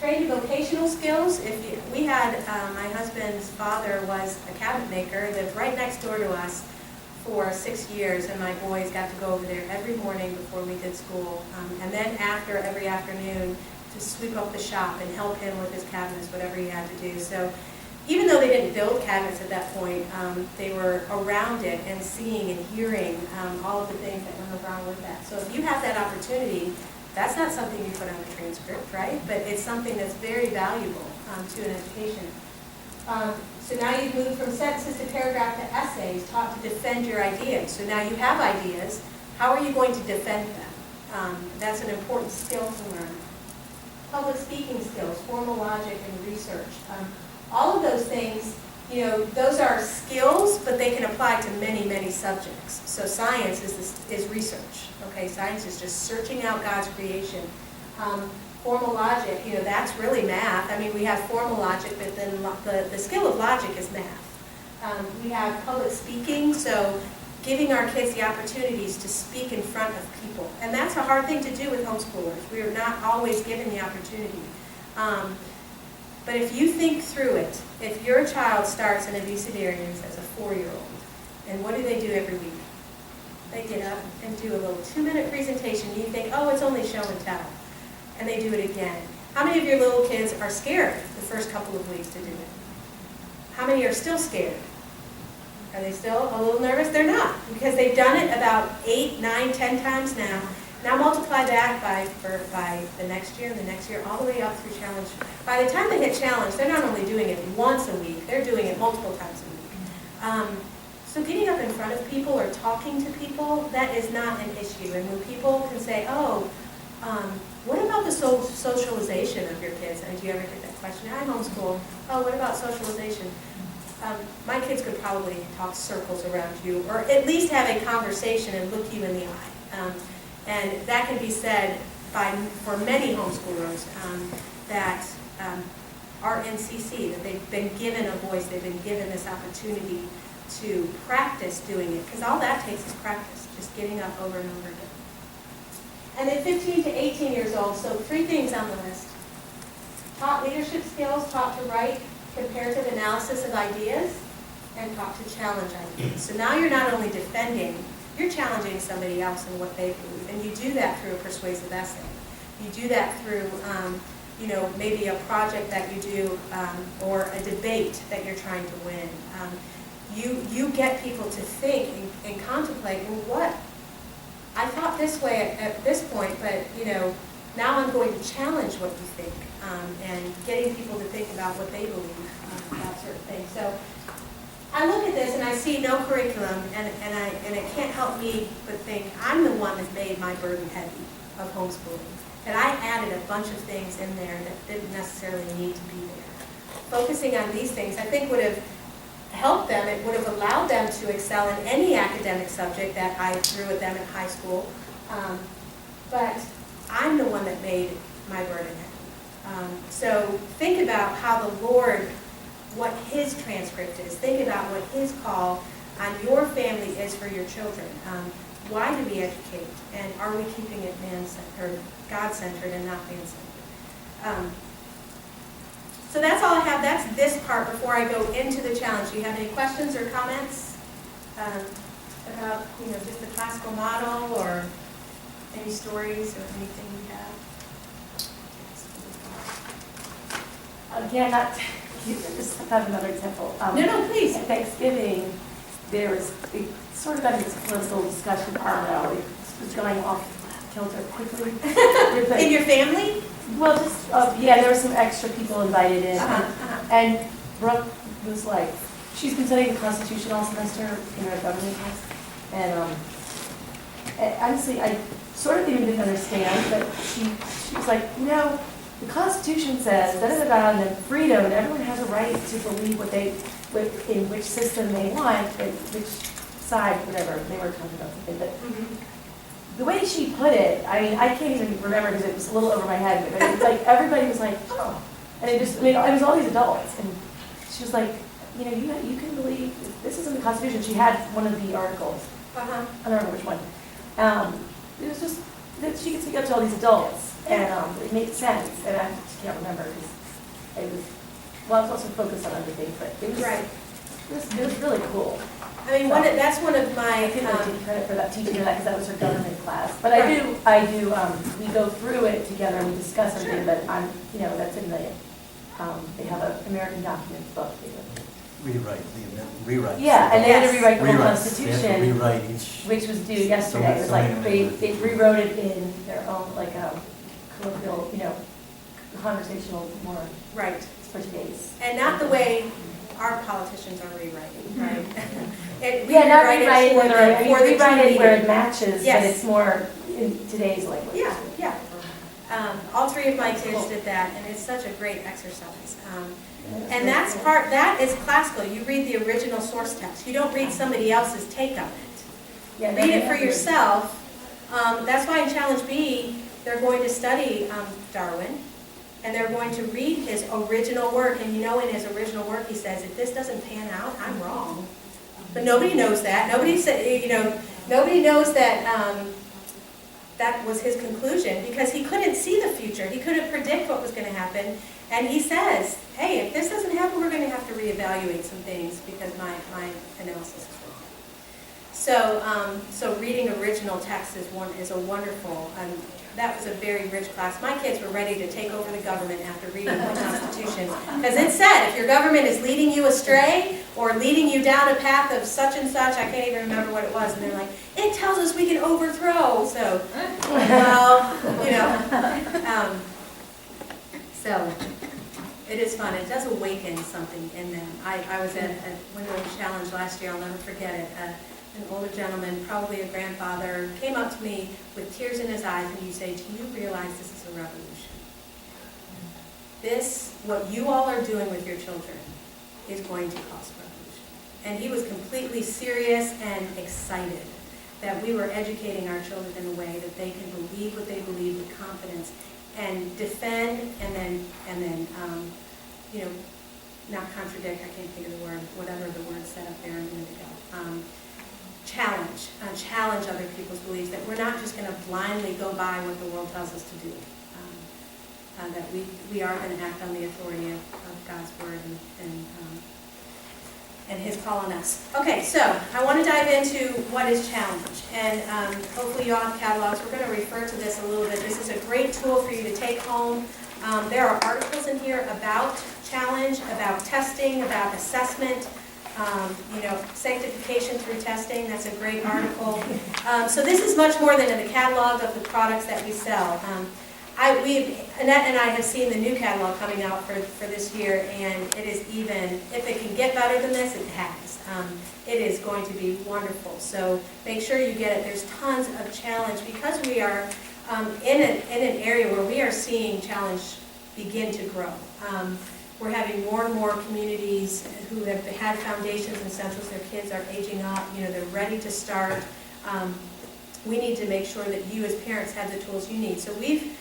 Trade vocational skills. We had, my husband's father was a cabinet maker, lived right next door to us for 6 years, and my boys got to go over there every morning before we did school, and then after every afternoon to sweep up the shop and help him with his cabinets, whatever he had to do. So even though they didn't build cabinets at that point, they were around it and seeing and hearing all of the things that went around with that. So if you have that opportunity, that's not something you put on a transcript, right? But it's something that's very valuable to an education. So now you've moved from sentences to paragraph to essays, taught to defend your ideas. So now you have ideas. How are you going to defend them? That's an important skill to learn. Public speaking skills, formal logic, and research. All of those things, you know, those are skills, but they can apply to many, many subjects. So science is research. Okay, science is just searching out God's creation. Formal logic, you know, that's really math. I mean, we have formal logic, but then the skill of logic is math. We have public speaking, so giving our kids the opportunities to speak in front of people. And that's a hard thing to do with homeschoolers. We are not always given the opportunity. But if you think through it, if your child starts in abecedarians as a 4-year-old, and what do they do every week? They get up and do a little 2-minute presentation. You think, oh, it's only show and tell. And they do it again. How many of your little kids are scared the first couple of weeks to do it? How many are still scared? Are they still a little nervous? They're not, because they've done it about 8, 9, 10 times now. Now multiply that by the next year and the next year, all the way up through challenge. By the time they hit challenge, they're not only doing it once a week, they're doing it multiple times a week. So getting up in front of people or talking to people, that is not an issue. And when people can say, oh, what about the socialization of your kids? And do you ever get that question? I homeschool. Oh, what about socialization? My kids could probably talk circles around you, or at least have a conversation and look you in the eye. And that can be said for many homeschoolers that are in CC, that they've been given a voice, they've been given this opportunity to practice doing it, because all that takes is practice, just getting up over and over again. And then 15 to 18 years old, so 3 things on the list. Taught leadership skills, taught to write comparative analysis of ideas, and taught to challenge ideas. So now you're not only defending, you're challenging somebody else in what they believe. And you do that through a persuasive essay. You do that through, you know, maybe a project that you do, or a debate that you're trying to win. You get people to think and contemplate, well, what? I thought this way at this point, but, you know, now I'm going to challenge what you think, and getting people to think about what they believe about certain things. So I look at this and I see no curriculum, and it can't help me but think I'm the one that made my burden heavy of homeschooling. And I added a bunch of things in there that didn't necessarily need to be there. Focusing on these things, I think, would have helped them. It would have allowed them to excel in any academic subject that I threw at them in high school. But I'm the one that made my burden heavy. So think about how the Lord, what His transcript is. Think about what His call on your family is for your children. Why do we educate? And are we keeping it man-centered, or God-centered, and not man-centered? So that's all I have. That's this part before I go into the challenge. Do you have any questions or comments about, you know, just the classical model, or any stories or anything you have? Again, just have another example. No, please. At Thanksgiving, we sort of got into this political discussion. I don't know, it was going off kilter quickly. In your family? Well, just, yeah, there were some extra people invited in. And Brooke was like, she's been studying the Constitution all semester in her government class. And honestly, I sort of even didn't understand, but she was like, you know, the Constitution says da-da-da-da, and then freedom, and everyone has a right to believe in which system they want, and which side, whatever, they were talking about something. But the way she put it, I mean, I can't even remember because it was a little over my head, but it was like, everybody was like, oh. And it just, I mean, it was all these adults, and she was like, you know, you can believe, this is in the Constitution. She had one of the articles. I don't remember which one. It was just that she could speak up to all these adults. And it made sense, and I just can't remember, because it was, well, I was also focused on other things, but it was, Right. it was really cool. I mean, that's one of my, I feel like I take credit for that, teaching her that, because that was her government class. But I do, we go through it together, and we discuss everything, but I'm, that's in the, they have an American documents book. Rewrite. Yeah, and they had to rewrite the whole Rewrites. They have to Constitution, rewrite each. which was due yesterday. It was like, they rewrote it in their own, like, colloquial, conversational more right. for today's. And not the way our politicians are rewriting, right? Yeah, not rewrite it, I mean, for the rewrite it where it TV. matches, but Yes. it's more in today's language. Yeah, yeah. All three of my kids did that, and it's such a great exercise. And that is classical. You read the original source text. You don't read somebody else's take on it. Yeah, Read it for yourself. That's why in Challenge B, they're going to study Darwin, and they're going to read his original work. And in his original work, he says, if this doesn't pan out, I'm wrong. But nobody knows that. Nobody knows that that was his conclusion, because he couldn't see the future. He couldn't predict what was going to happen. And he says, hey, if this doesn't happen, we're going to have to reevaluate some things because my analysis is wrong. So reading original text is a wonderful, that was a very rich class. My kids were ready to take over the government after reading the Constitution. Because it said, if your government is leading you astray or leading you down a path of such and such, I can't even remember what it was, and they're like, it tells us we can overthrow. So, so it is fun. It does awaken something in them. I was at a Windows Challenge last year, I'll never forget it. An older gentleman, probably a grandfather, came up to me with tears in his eyes, and you say, do you realize this is a revolution? This, what you all are doing with your children, is going to cause revolution. And he was completely serious and excited that we were educating our children in a way that they can believe what they believe with confidence and defend and then not contradict, I can't think of the word, whatever the word said up there a minute ago. Challenge other people's beliefs, that we're not just going to blindly go by what the world tells us to do, that we are going to act on the authority of God's word and his call on us. Okay, so I want to dive into what is challenge, and hopefully you all have catalogs. We're going to refer to this a little bit. This is a great tool for you to take home. There are articles in here about challenge, about testing, about assessment, sanctification through testing. That's a great article. So this is much more than in the catalog of the products that we sell. Annette and I have seen the new catalog coming out for this year, and it is even, if it can get better than this, it has. It is going to be wonderful. So make sure you get it. There's tons of challenge because we are in an area where we are seeing challenge begin to grow. We're having more and more communities who have had foundations and centers. Their kids are aging up. They're ready to start. We need to make sure that you as parents have the tools you need. So we've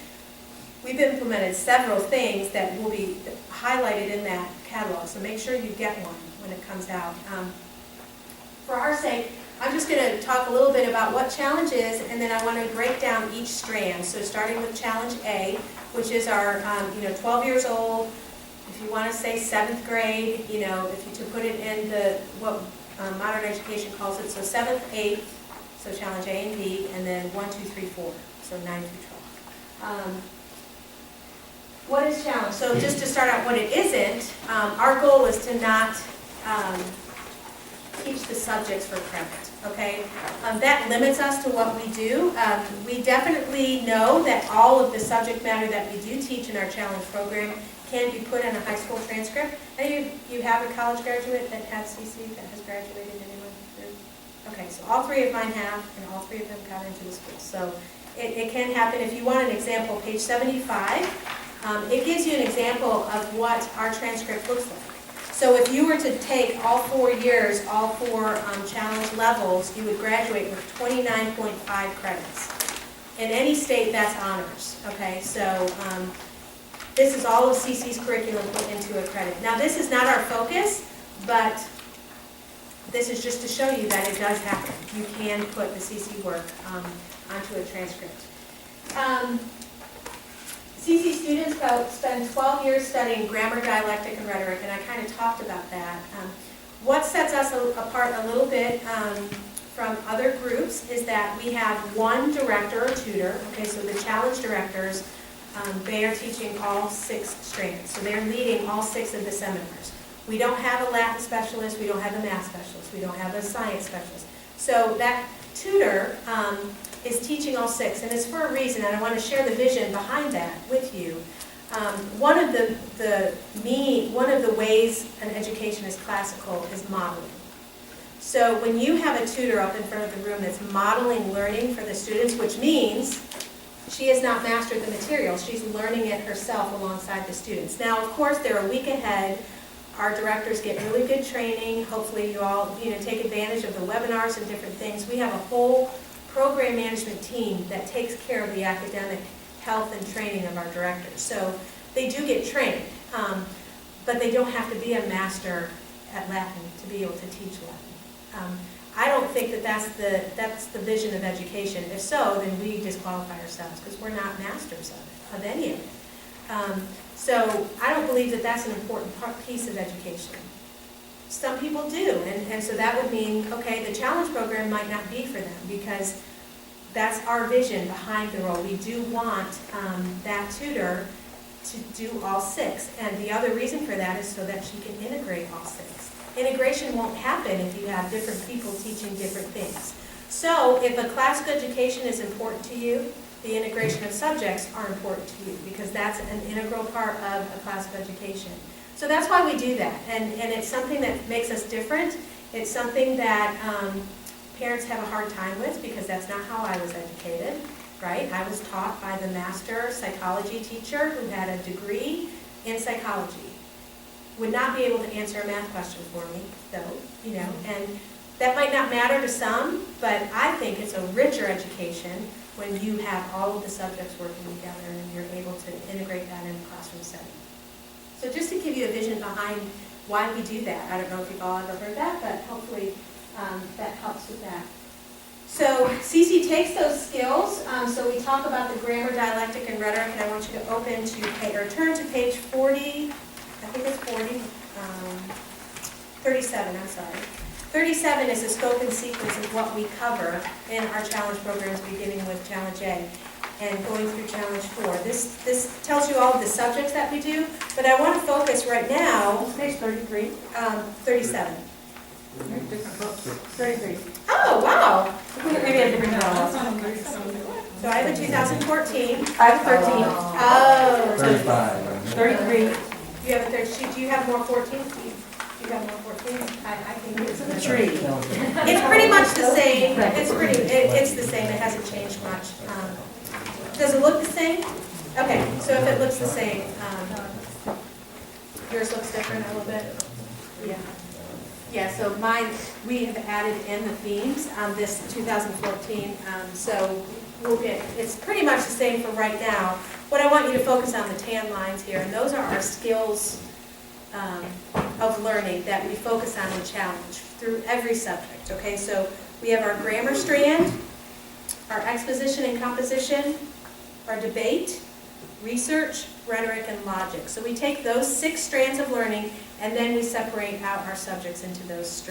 implemented several things that will be highlighted in that catalog. So make sure you get one when it comes out. For our sake, I'm just going to talk a little bit about what challenge is, and then I want to break down each strand. So starting with challenge A, which is our 12 years old. If you want to say 7th grade, if you to put it in what modern education calls it, so 7th, 8th, so challenge A and B, and then 1, 2, 3, 4, so 9 through 12. What is challenge? So just to start out what it isn't, our goal is to not teach the subjects for credit, okay? That limits us to what we do. We definitely know that all of the subject matter that we do teach in our challenge program can be put in a high school transcript. And you have a college graduate that has CC, that has graduated, anyone? Okay, so all three of mine have, and all three of them got into the school. So it can happen. If you want an example, page 75, it gives you an example of what our transcript looks like. So if you were to take all 4 years, all 4 challenge levels, you would graduate with 29.5 credits. In any state, that's honors, okay? So this is all of CC's curriculum put into a credit. Now, this is not our focus, but this is just to show you that it does happen. You can put the CC work onto a transcript. CC students spend 12 years studying grammar, dialectic, and rhetoric, and I kind of talked about that. What sets us apart a little bit from other groups is that we have one director or tutor. Okay, so the challenge directors, they are teaching all 6 strands. So they're leading all 6 of the seminars. We don't have a Latin specialist, we don't have a math specialist, we don't have a science specialist. So that tutor is teaching all 6, and it's for a reason, and I want to share the vision behind that with you. One of the ways an education is classical is modeling. So when you have a tutor up in front of the room that's modeling learning for the students, which means she has not mastered the material, she's learning it herself alongside the students. Now, of course, they're a week ahead. Our directors get really good training. Hopefully you all take advantage of the webinars and different things. We have a whole program management team that takes care of the academic health and training of our directors. So they do get trained, but they don't have to be a master at Latin to be able to teach Latin. I don't think that that's the vision of education. If so, then we disqualify ourselves because we're not masters of any of it. So I don't believe that that's an important piece of education. Some people do, and so that would mean, okay, the challenge program might not be for them because that's our vision behind the role. We do want that tutor to do all 6, and the other reason for that is so that she can integrate all 6. Integration won't happen if you have different people teaching different things. So if a classical education is important to you, the integration of subjects are important to you because that's an integral part of a classical education. So that's why we do that, and it's something that makes us different. It's something that parents have a hard time with because that's not how I was educated, right? I was taught by the master psychology teacher who had a degree in psychology. Would not be able to answer a math question for me, though, and that might not matter to some, but I think it's a richer education when you have all of the subjects working together and you're able to integrate that in a classroom setting. So just to give you a vision behind why we do that, I don't know if you've all ever heard that, but hopefully that helps with that. So CC takes those skills, so we talk about the grammar, dialectic, and rhetoric, and I want you to turn to page 40, I think it's 37, I'm sorry. 37 is the scope and sequence of what we cover in our challenge programs, beginning with Challenge A and going through Challenge 4. This tells you all of the subjects that we do, but I want to focus right now. Page 33. 37. 33. Oh, wow. Maybe a different one. So I have a 2014. I have 13. Oh. 35. 33. You have a 13. Do you have more 14? Do you have more 14? I think it's The tree. It's pretty much the same. It's the same. It hasn't changed much. Does it look the same? Okay, so if it looks the same, yours looks different a little bit? Yeah. Yeah, so mine, we have added in the themes on this 2014, so it's pretty much the same for right now. What I want you to focus on the tan lines here, and those are our skills of learning that we focus on in challenge through every subject, okay? So we have our grammar strand, our exposition and composition, our debate, research, rhetoric, and logic. So we take those 6 strands of learning and then we separate out our subjects into those strands.